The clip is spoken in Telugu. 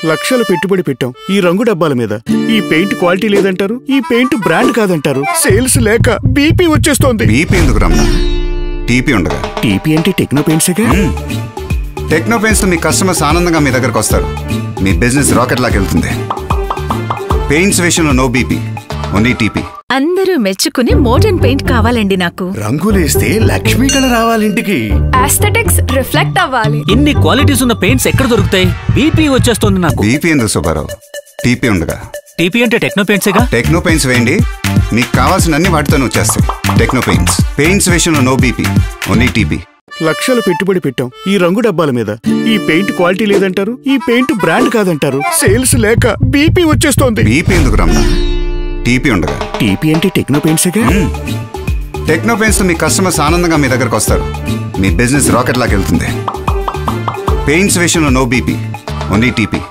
లక్షలు పెట్టుబడి పెట్టాం ఈ రంగు డబ్బాల మీద. ఈ పెయింట్ క్వాలిటీ లేదంటారు, ఈ పెయింట్ బ్రాండ్ కాదంటారు. సేల్స్ లేక బీపీ వచ్చేస్తోంది. బీపీ ఎందుకు రమణ? టీపీ ఉండగా. టీపీ అంటే టెక్నో పెయింట్సేగా. టెక్నో పెయింట్స్ మీ కస్టమర్స్ ఆనందంగా మీ దగ్గరకు వస్తారు. మీ బిజినెస్ రాకెట్ లాగా వెళ్తుంది. పెయింట్స్ విషయంలో నో బీపీ, ఓన్లీ టీపీ. అందరూ మెచ్చుకుని మోడర్న్ పెయింట్ కావాలండి నాకు. రంగులేస్తే లక్ష్మీ కళ రావాలి ఇంటికి. ఆస్థెటిక్స్ రిఫ్లెక్ట్ అవ్వాలి. ఇన్ని క్వాలిటీస్ ఉన్న పెయింట్స్ ఎక్కడ దొరుకుతాయి? బీపీ వచ్చేస్తుంది నాకు. బీపీ ఎందుకు సుబ్బారావు? టీపీ ఉండగా. టీపీ అంటే టెక్నో పెయింట్సేగా. టెక్నో పెయింట్స్ వేయండి, మీకు కావాల్సిన అన్ని వాటితోనే వచ్చేస్తాయి. Techno paints. పెయింట్స్ విషయంలో నో బీపీ, ఓన్లీ టీపీ. లక్షలు పెట్టుబడి పెట్టాం ఈ రంగు డబ్బాల మీద. ఈ పెయింట్ క్వాలిటీ లేదంటారు, ఈ పెయింట్ బ్రాండ్ కాదంటారు. సేల్స్ లేక బీపీ వచ్చేస్తోంది. బీపీ ఎందుకు రమణ? టీపీ ఉండగా. టీపీ అంటే టెక్నో పెయింట్సేగా. టెక్నో పెయింట్స్ మీ కస్టమర్స్ ఆనందంగా మీ దగ్గరకు వస్తారు. మీ బిజినెస్ రాకెట్ లాగా వెళ్తుంది. పెయింట్స్ విషయంలో నో బీపీ, ఓన్లీ టీపీ.